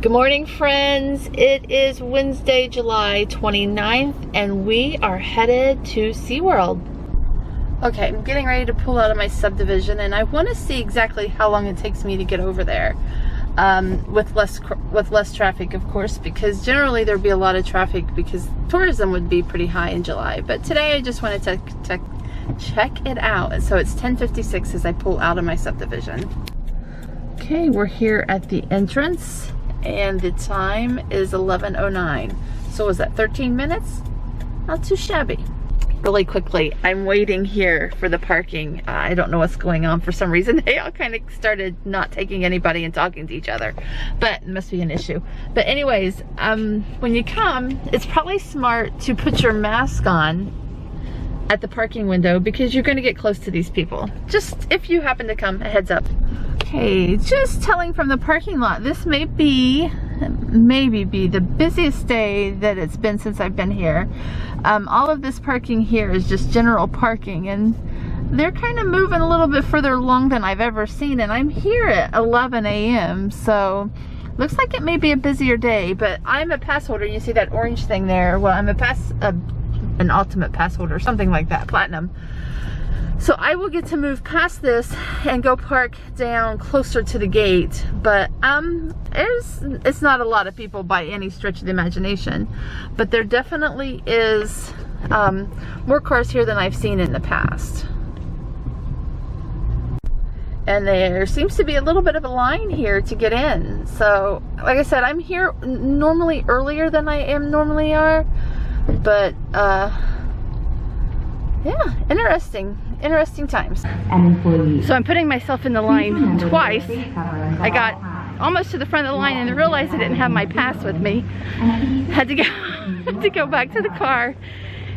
Good morning, friends. It is Wednesday, July 29th, and we are headed to SeaWorld. Okay, I'm getting ready to pull out of my subdivision, and I want to see exactly how long it takes me to get over there. With less traffic, of course, because generally there'd be a lot of traffic because tourism would be pretty high in July. But today I just wanted to check it out. So it's 10:56 as I pull out of my subdivision. Okay, we're here at the entrance, and the time is 11:09. So was that 13 minutes? Not too shabby. Really quickly, I'm waiting here for the parking. I don't know what's going on. For some reason, they all kind of started not taking anybody and talking to each other, but it must be an issue. But anyways, when you come, it's probably smart to put your mask on at the parking window because you're going to get close to these people. Just if you happen to come, a heads up. Okay, just telling from the parking lot, this may be the busiest day that it's been since I've been here. All of this parking here is just general parking, and they're kind of moving a little bit further along than I've ever seen, and I'm here at 11 a.m. so looks like it may be a busier day. But I'm a pass holder. You see that orange thing there? Well, I'm an ultimate pass holder, something like that, platinum. So I will get to move past this and go park down closer to the gate. But it's not a lot of people by any stretch of the imagination. But there definitely is more cars here than I've seen in the past. And there seems to be a little bit of a line here to get in. So like I said, I'm here normally earlier than I normally are. But yeah, interesting times. So I'm putting myself in the line twice. I got almost to the front of the line and I realized I didn't have my pass with me. Had to go back to the car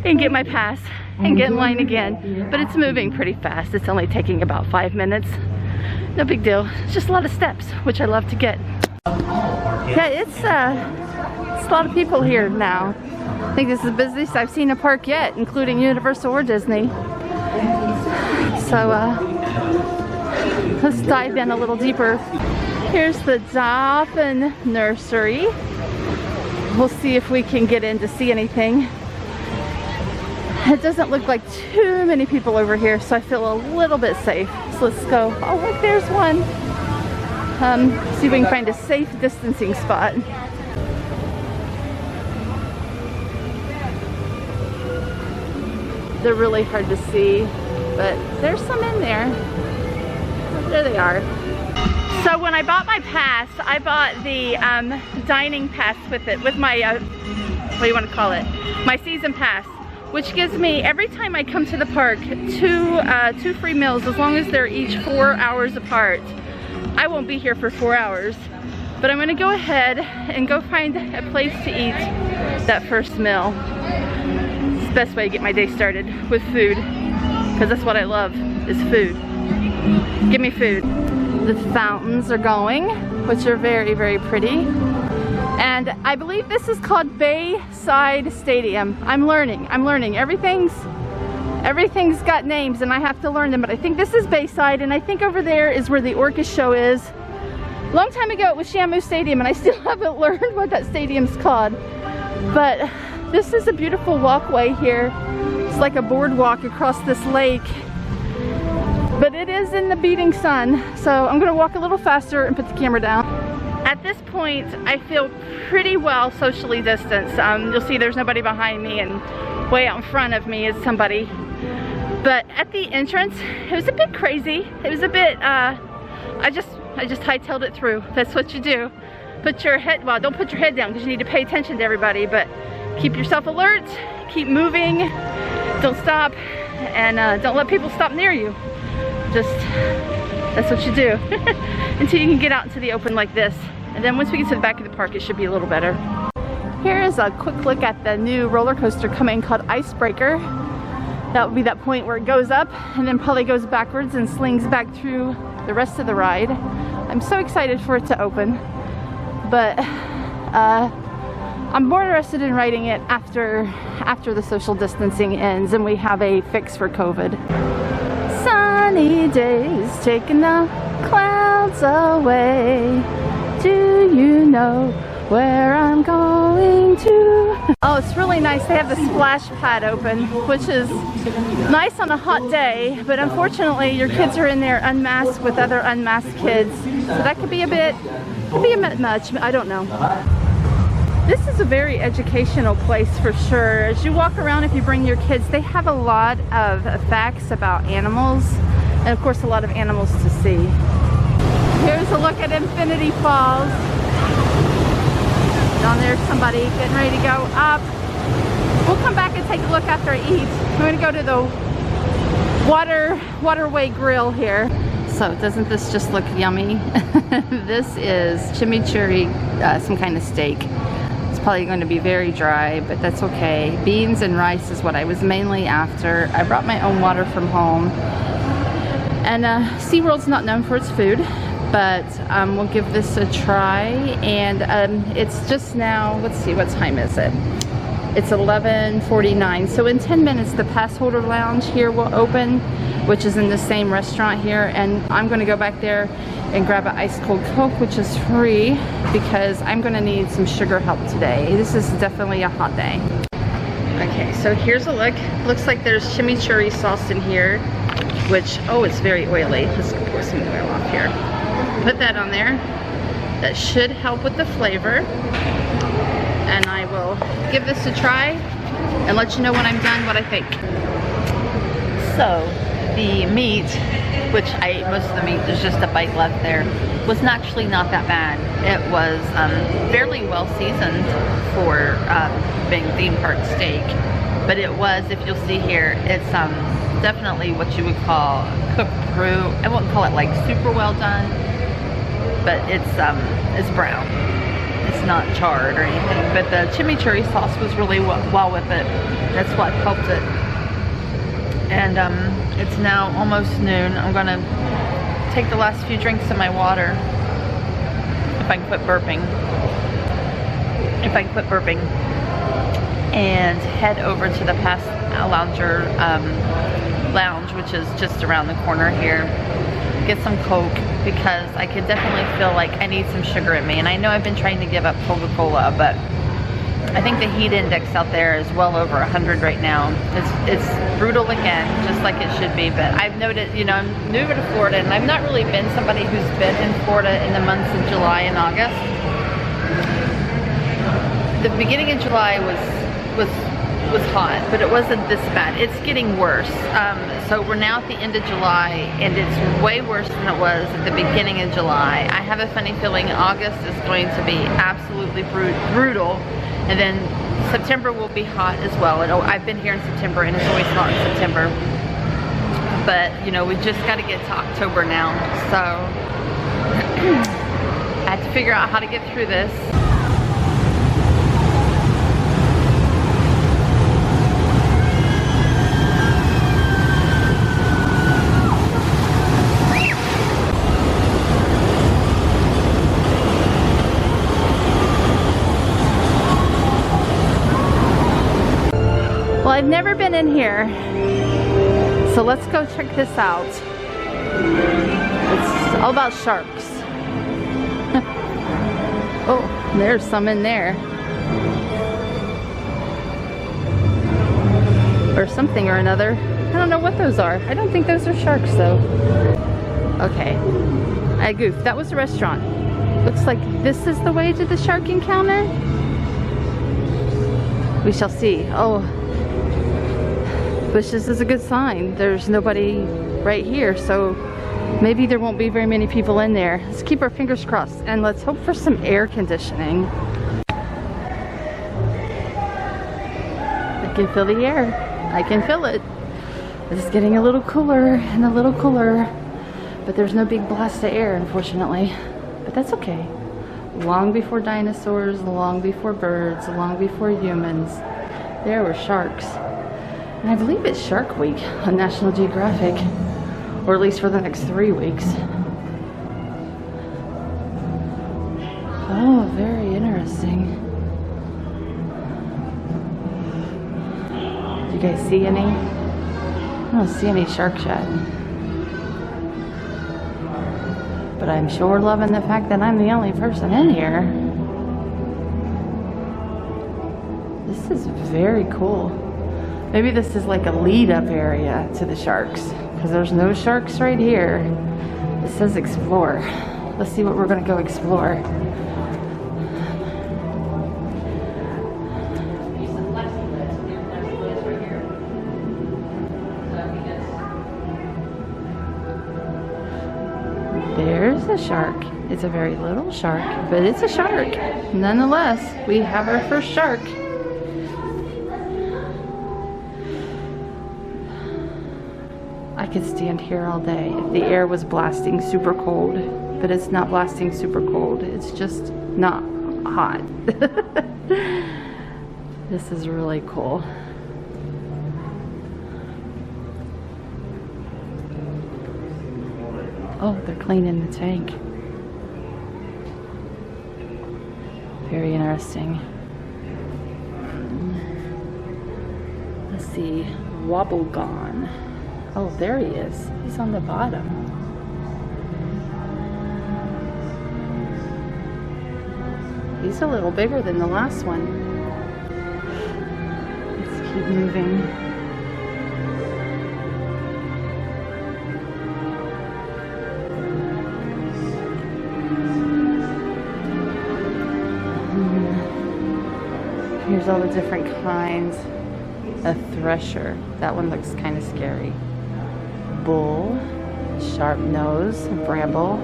and get my pass and get in line again. But it's moving pretty fast. It's only taking about 5 minutes. No big deal. It's just a lot of steps, which I love to get. Yeah, it's a lot of people here now. I think this is the busiest I've seen a park yet, including Universal or Disney. So let's dive in a little deeper. Here's the Dolphin Nursery. We'll see if we can get in to see anything. It doesn't look like too many people over here, so I feel a little bit safe. So let's go. Oh, look, there's one. See if we can find a safe distancing spot. They're really hard to see, but there's some in there. There they are. So when I bought my pass, I bought the dining pass with it, with my, what do you want to call it? My season pass, which gives me, every time I come to the park, two free meals, as long as they're each 4 hours apart. I won't be here for 4 hours, but I'm gonna go ahead and go find a place to eat that first meal. Best way to get my day started with food, because that's what I love, is food. Give me food. The fountains are going, which are very, very pretty. And I believe this is called Bayside Stadium. I'm learning. Everything's got names and I have to learn them, but I think this is Bayside, and I think over there is where the Orcas show is. A long time ago it was Shamu Stadium, and I still haven't learned what that stadium's called. But this is a beautiful walkway here. It's like a boardwalk across this lake. But it is in the beating sun, so I'm gonna walk a little faster and put the camera down. At this point, I feel pretty well socially distanced. You'll see there's nobody behind me, and way out in front of me is somebody. But at the entrance, it was a bit crazy. It was a bit, I just hightailed it through. That's what you do. Put your head, well, don't put your head down because you need to pay attention to everybody, but keep yourself alert, keep moving, don't stop, and don't let people stop near you. Just, that's what you do. Until you can get out into the open like this. And then once we get to the back of the park, it should be a little better. Here is a quick look at the new roller coaster coming called Icebreaker. That will be that point where it goes up and then probably goes backwards and slings back through the rest of the ride. I'm so excited for it to open. But I'm more interested in riding it after the social distancing ends and we have a fix for COVID. Sunny days taking the clouds away. Do you know where I'm going to. Oh, it's really nice. They have the splash pad open, which is nice on a hot day, but unfortunately your kids are in there unmasked with other unmasked kids. So that could be a bit much. I don't know. This is a very educational place for sure. As you walk around, if you bring your kids, they have a lot of facts about animals, and of course a lot of animals to see. Here's a look at Infinity Falls. Down there's somebody getting ready to go up. We'll come back and take a look after I eat. I'm gonna go to the waterway grill here. So doesn't this just look yummy? This is chimichurri, some kind of steak. It's probably going to be very dry, but that's okay. Beans and rice is what I was mainly after. I brought my own water from home. And SeaWorld's not known for its food, but we'll give this a try. And it's just now, let's see, what time is it? It's 11:49. So in 10 minutes, the pass holder lounge here will open, which is in the same restaurant here. And I'm gonna go back there and grab an ice cold Coke, which is free, because I'm gonna need some sugar help today. This is definitely a hot day. Okay, so here's a look. Looks like there's chimichurri sauce in here, which, oh, it's very oily. Let's pour some oil off here. Put that on there. That should help with the flavor. And I will give this a try and let you know when I'm done what I think. So, the meat, which I ate most of the meat, there's just a bite left there, was actually not that bad. It was fairly well seasoned for being theme park steak, but it was, if you'll see here, it's definitely what you would call cooked through. I wouldn't call it like super well done, but it's brown. It's not charred or anything, but the chimichurri sauce was really well with it. That's what helped it. And it's now almost noon. I'm gonna take the last few drinks of my water, if I can quit burping. And head over to the Pass Lounger lounge, which is just around the corner here. Get some Coke, because I could definitely feel like I need some sugar in me. And I know I've been trying to give up Coca-Cola, but I think the heat index out there is well over 100 right now. It's brutal again, just like it should be. But I've noted, you know, I'm new to Florida, and I've not really been somebody who's been in Florida in the months of July and August. The beginning of July was hot, but it wasn't this bad. It's getting worse. So we're now at the end of July, and it's way worse than it was at the beginning of July. I have a funny feeling August is going to be absolutely brutal, and then September will be hot as well. I've been here in September, and it's always hot in September. But, you know, we just got to get to October now. So I have to figure out how to get through this. Well, I've never been in here, so let's go check this out. It's all about sharks. Oh, there's some in there. Or something or another. I don't know what those are. I don't think those are sharks though. Okay, I goofed. That was a restaurant. Looks like this is the way to the shark encounter. We shall see. Oh. Bushes is a good sign. There's nobody right here, so maybe there won't be very many people in there. Let's keep our fingers crossed, and let's hope for some air conditioning. I can feel the air. I can feel it. It's getting a little cooler and a little cooler, but there's no big blast of air, unfortunately. But that's okay. Long before dinosaurs, long before birds, long before humans, there were sharks. And I believe it's Shark Week on National Geographic, or at least for the next 3 weeks. Oh, very interesting. Do you guys see any? I don't see any sharks yet. But I'm sure loving the fact that I'm the only person in here. This is very cool. Maybe this is like a lead up area to the sharks, because there's no sharks right here. It says explore. Let's see what we're gonna go explore. There's a shark. It's a very little shark, but it's a shark. Nonetheless, we have our first shark. I could stand here all day if the air was blasting super cold, but it's not blasting super cold. It's just not hot. This is really cool. Oh, they're cleaning the tank. Very interesting. Let's see, Wobblegone. Oh, there he is. He's on the bottom. He's a little bigger than the last one. Let's keep moving. Here's all the different kinds. A thresher. That one looks kind of scary. Bull, sharp nose, a bramble,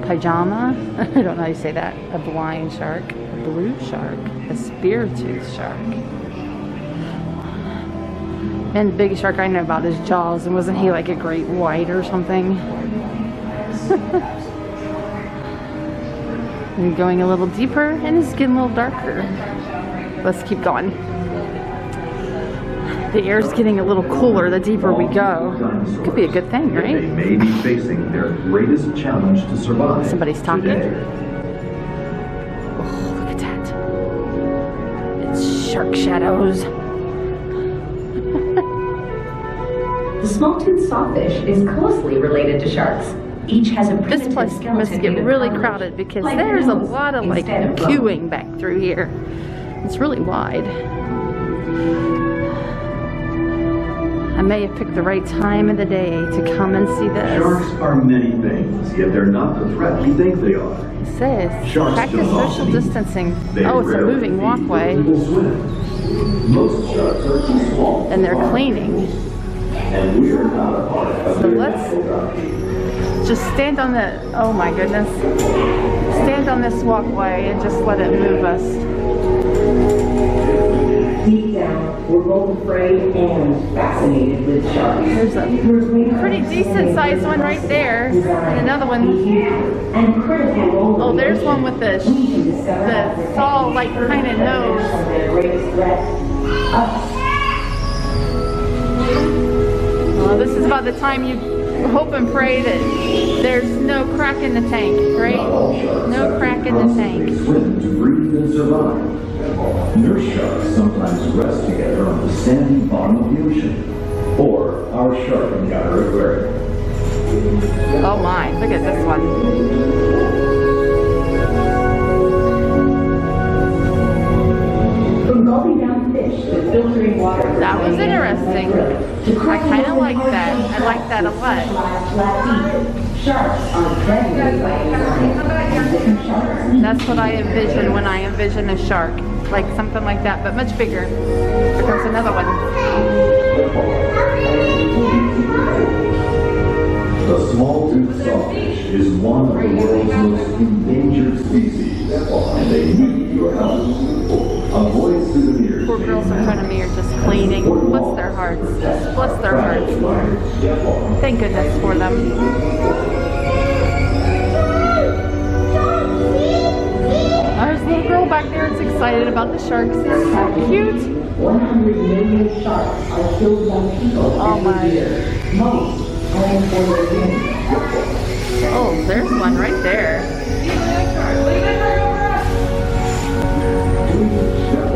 pajama, I don't know how you say that, a blind shark, a blue shark, a spear-toothed shark. And the biggest shark I know about is Jaws, and wasn't he like a great white or something? And going a little deeper, and it's getting a little darker. Let's keep going. The air's getting a little cooler the deeper we go. Could be a good thing, right? They may be facing their greatest challenge to survive. Somebody's talking. Today. Oh, look at that. It's shark shadows. The small-toothed sawfish is closely related to sharks. Each has a This primitive place skeleton must get made of really cartilage, crowded because like there's a animals, lot of like instead of bone. queuing back through here. It's really wide. I may have picked the right time of the day to come and see this. Sharks are many things, yet they're not the threat we think they are. It says Sharks practice don't social often eat. distancing. They Oh, it's a rarely moving feed walkway, people swim. Most sharks are too small. and they're cleaning. And we are not a part of So their let's natural boundaries. just stand on the, oh my goodness. Stand on this walkway and just let it move us. Deep down, we're both afraid and fascinated with sharks. There's a pretty decent sized one right there, and another one. And critical role. Oh, there's one with the saw like kind of nose. Their greatest threat, us. This is about the time you hope and pray that there's no crack in the tank, right? No crack in the tank. Swim to breathe and survive. Nurse sharks sometimes rest together on the sandy bottom of the ocean, or our shark encounter aquarium. Oh my, look at this one. From gulping down fish to filtering water. That was interesting. I kind of like that. I like that a lot. Sharks are deadly by design, and different sharks. That's what I envision when I envision a shark. Like something like that, but much bigger. Here comes another one. The small-toothed sawfish is one of the world's most endangered species, and they need your help. Avoid souvenirs. Poor girls in front of me are just cleaning. Bless their hearts. Just bless their hearts. Thank goodness for them. There's a little girl back there that's excited about the sharks. It's so cute. 100 million sharks are killed by people Oh my. every year. Most only for their game. Oh, there's one right there.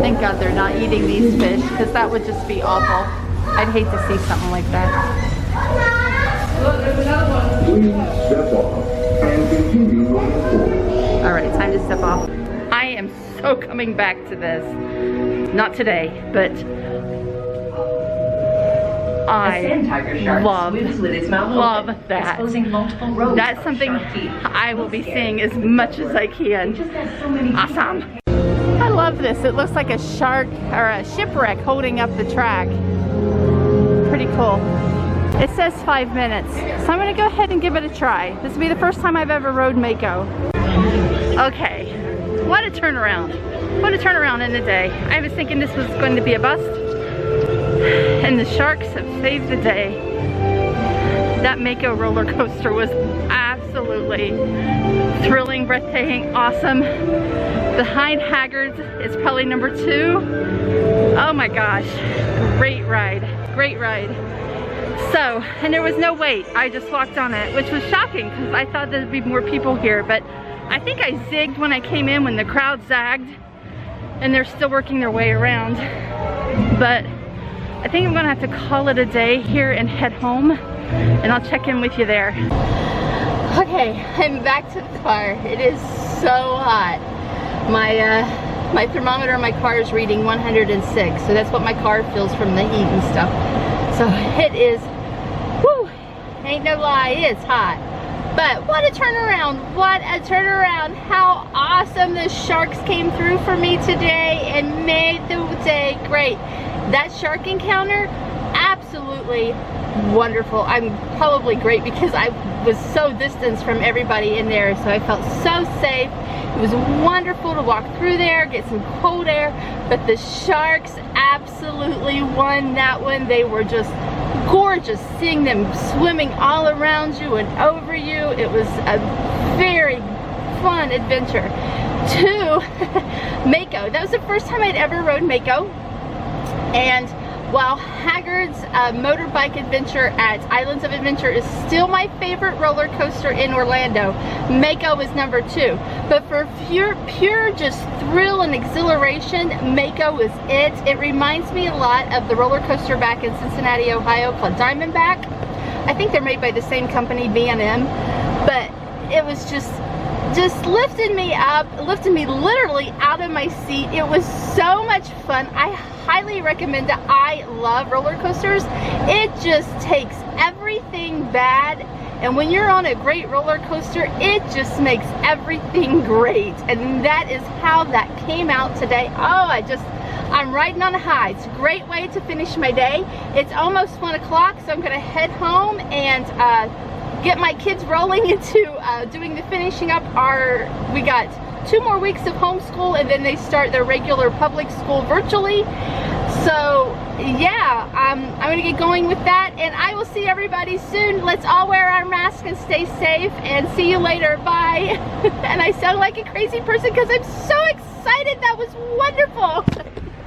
Thank God they're not eating these fish, because that would just be awful. I'd hate to see something like that. Please step off and continue moving forward. All right, time to step off. I am so coming back to this. Not today, but I love that. That's something I will be seeing as much as I can. Awesome. I love this. It looks like a shark or a shipwreck holding up the track. Pretty cool. It says 5 minutes, so I'm gonna go ahead and give it a try. This will be the first time I've ever rode Mako. Okay, what a turnaround. What a turnaround in a day. I was thinking this was going to be a bust, and the sharks have saved the day. That Mako roller coaster was absolutely thrilling, breathtaking, awesome. The Hind Haggards is probably number 2. Oh my gosh, great ride, great ride. So, and there was no wait. I just walked on it, which was shocking because I thought there'd be more people here, but I think I zigged when I came in when the crowd zagged, and they're still working their way around. But I think I'm gonna have to call it a day here and head home, and I'll check in with you there. Okay, I'm back to the car. It is so hot. My thermometer in my car is reading 106, so that's what my car feels from the heat and stuff. So it is, whoo, ain't no lie, it's hot. But what a turnaround, what a turnaround. How awesome the sharks came through for me today and made the day great. That shark encounter, absolutely wonderful. I'm probably great because I was so distanced from everybody in there, so I felt so safe. It was wonderful to walk through there, get some cold air, but the sharks absolutely won that one. They were just gorgeous, seeing them swimming all around you and over you. It was a very fun adventure. 2, Mako. That was the first time I'd ever rode Mako. And while Haggard's motorbike adventure at Islands of Adventure is still my favorite roller coaster in Orlando, Mako was number 2. But for pure just thrill and exhilaration, Mako is it. It reminds me a lot of the roller coaster back in Cincinnati, Ohio called Diamondback. I think they're made by the same company, B&M, but it was just lifted me up, lifted me literally out of my seat. It was so much fun. I highly recommend it. I love roller coasters. It just takes everything bad, and when you're on a great roller coaster, it just makes everything great, and that is how that came out today. Oh, I'm riding on a high. It's a great way to finish my day. It's almost 1 o'clock, so I'm gonna head home and get my kids rolling into doing the finishing up. We got 2 more weeks of homeschool, and then they start their regular public school virtually. So yeah, I'm gonna get going with that, and I will see everybody soon. Let's all wear our masks and stay safe, and see you later. Bye. And I sound like a crazy person because I'm so excited. That was wonderful.